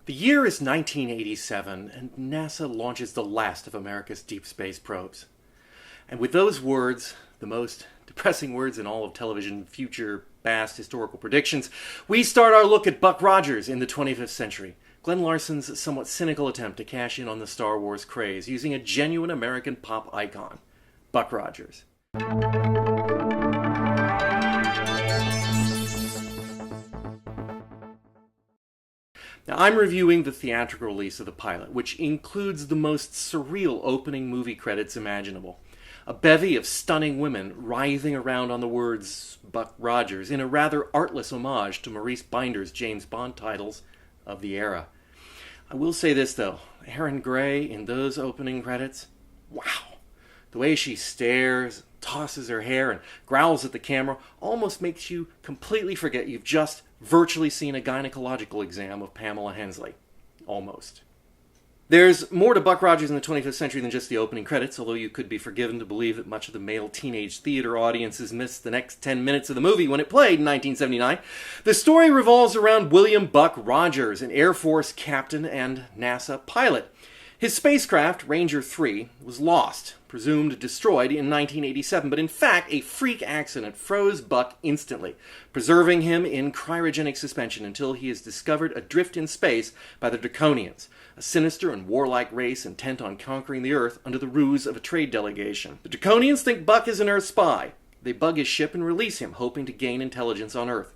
The year is 1987, and NASA launches the last of America's deep space probes. And with those words, the most depressing words in all of television, future, past, historical predictions, we start our look at Buck Rogers in the 25th century. Glenn Larson's somewhat cynical attempt to cash in on the Star Wars craze using a genuine American pop icon, Buck Rogers. Now, I'm reviewing the theatrical release of the pilot, which includes the most surreal opening movie credits imaginable. A bevy of stunning women writhing around on the words Buck Rogers in a rather artless homage to Maurice Binder's James Bond titles of the era. I will say this, though. Erin Gray in those opening credits, wow. The way she stares, tosses her hair, and growls at the camera almost makes you completely forget you've just virtually seen a gynecological exam of Pamela Hensley. Almost. There's more to Buck Rogers in the 25th century than just the opening credits, although you could be forgiven to believe that much of the male teenage theater audiences missed the next 10 minutes of the movie when it played in 1979. The story revolves around William Buck Rogers, an Air Force captain and NASA pilot. His spacecraft, Ranger 3, was lost, presumed destroyed in 1987, but in fact a freak accident froze Buck instantly, preserving him in cryogenic suspension until he is discovered adrift in space by the Draconians, a sinister and warlike race intent on conquering the Earth under the ruse of a trade delegation. The Draconians think Buck is an Earth spy. They bug his ship and release him, hoping to gain intelligence on Earth.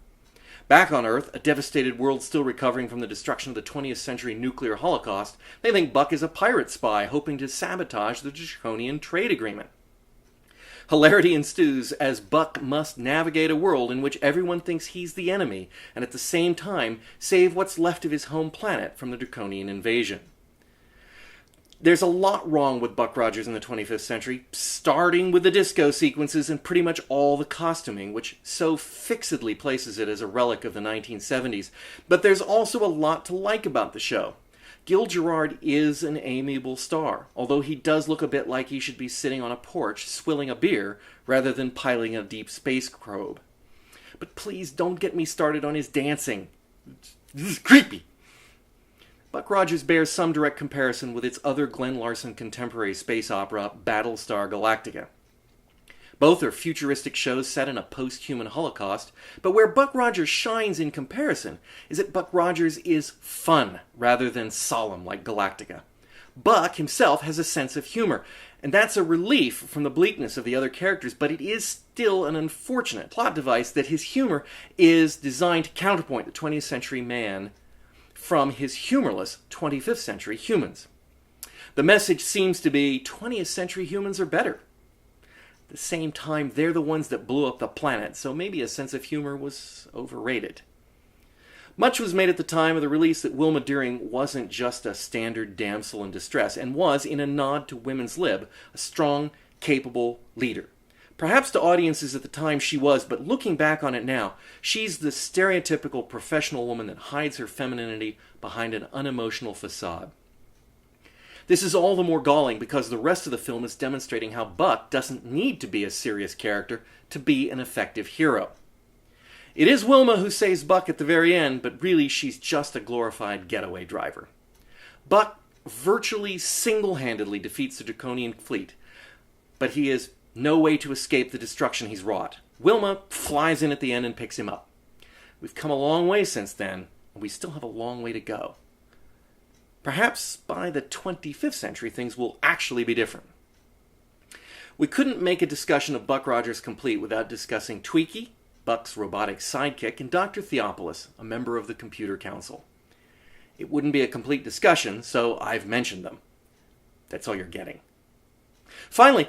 Back on Earth, a devastated world still recovering from the destruction of the 20th century nuclear holocaust, they think Buck is a pirate spy hoping to sabotage the Draconian trade agreement. Hilarity ensues as Buck must navigate a world in which everyone thinks he's the enemy, and at the same time save what's left of his home planet from the Draconian invasion. There's a lot wrong with Buck Rogers in the 25th century, starting with the disco sequences and pretty much all the costuming, which so fixedly places it as a relic of the 1970s. But there's also a lot to like about the show. Gil Gerard is an amiable star, although he does look a bit like he should be sitting on a porch swilling a beer rather than piloting a deep space probe. But please don't get me started on his dancing. This is creepy. Buck Rogers bears some direct comparison with its other Glenn Larson contemporary space opera, Battlestar Galactica. Both are futuristic shows set in a post-human holocaust, but where Buck Rogers shines in comparison is that Buck Rogers is fun rather than solemn like Galactica. Buck himself has a sense of humor, and that's a relief from the bleakness of the other characters, but it is still an unfortunate plot device that his humor is designed to counterpoint the 20th century man from his humorless 25th century humans. The message seems to be 20th century humans are better. At the same time, they're the ones that blew up the planet, so maybe a sense of humor was overrated. Much was made at the time of the release that Wilma Deering wasn't just a standard damsel in distress, and was, in a nod to women's lib, a strong, capable leader. Perhaps to audiences at the time she was, but looking back on it now, she's the stereotypical professional woman that hides her femininity behind an unemotional facade. This is all the more galling because the rest of the film is demonstrating how Buck doesn't need to be a serious character to be an effective hero. It is Wilma who saves Buck at the very end, but really she's just a glorified getaway driver. Buck virtually single-handedly defeats the Draconian fleet, but he is no way to escape the destruction he's wrought. Wilma flies in at the end and picks him up. We've come a long way since then, and we still have a long way to go. Perhaps by the 25th century things will actually be different. We couldn't make a discussion of Buck Rogers complete without discussing Twiki, Buck's robotic sidekick, and Dr. Theopolis, a member of the Computer Council. It wouldn't be a complete discussion, so I've mentioned them. That's all you're getting. Finally,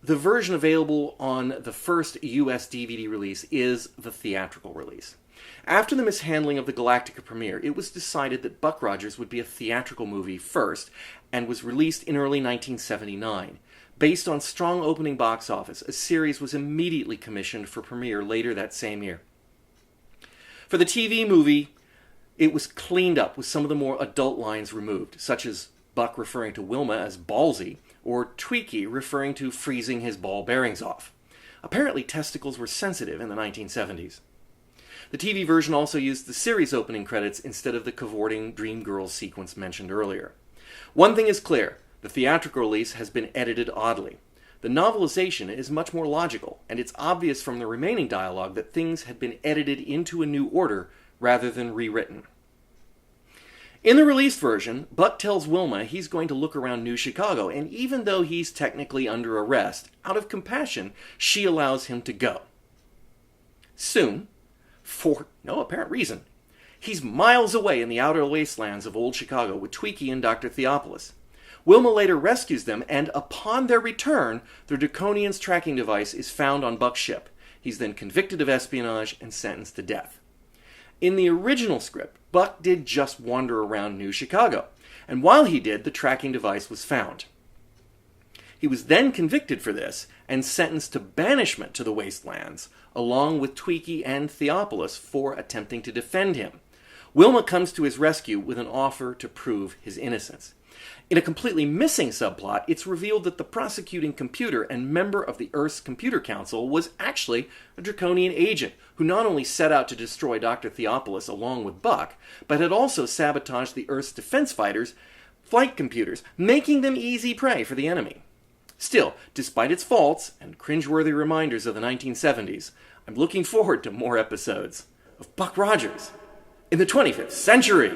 the version available on the first US DVD release is the theatrical release. After the mishandling of the Galactica premiere, it was decided that Buck Rogers would be a theatrical movie first, and was released in early 1979. Based on strong opening box office, a series was immediately commissioned for premiere later that same year. For the TV movie, it was cleaned up with some of the more adult lines removed, such as Buck referring to Wilma as ballsy, or Twiki referring to freezing his ball bearings off. Apparently testicles were sensitive in the 1970s. The TV version also used the series opening credits instead of the cavorting Dream Girls sequence mentioned earlier. One thing is clear, the theatrical release has been edited oddly. The novelization is much more logical, and it's obvious from the remaining dialogue that things had been edited into a new order rather than rewritten. In the released version, Buck tells Wilma he's going to look around New Chicago, and even though he's technically under arrest, out of compassion, she allows him to go. Soon, for no apparent reason, he's miles away in the outer wastelands of Old Chicago with Tweaky and Dr. Theopolis. Wilma later rescues them, and upon their return, the Draconian's tracking device is found on Buck's ship. He's then convicted of espionage and sentenced to death. In the original script, Buck did just wander around New Chicago, and while he did, the tracking device was found. He was then convicted for this and sentenced to banishment to the wastelands, along with Tweaky and Theopolis for attempting to defend him. Wilma comes to his rescue with an offer to prove his innocence. In a completely missing subplot, it's revealed that the prosecuting computer and member of the Earth's Computer Council was actually a Draconian agent who not only set out to destroy Dr. Theopolis along with Buck, but had also sabotaged the Earth's defense fighters' flight computers, making them easy prey for the enemy. Still, despite its faults and cringeworthy reminders of the 1970s, I'm looking forward to more episodes of Buck Rogers in the 25th century.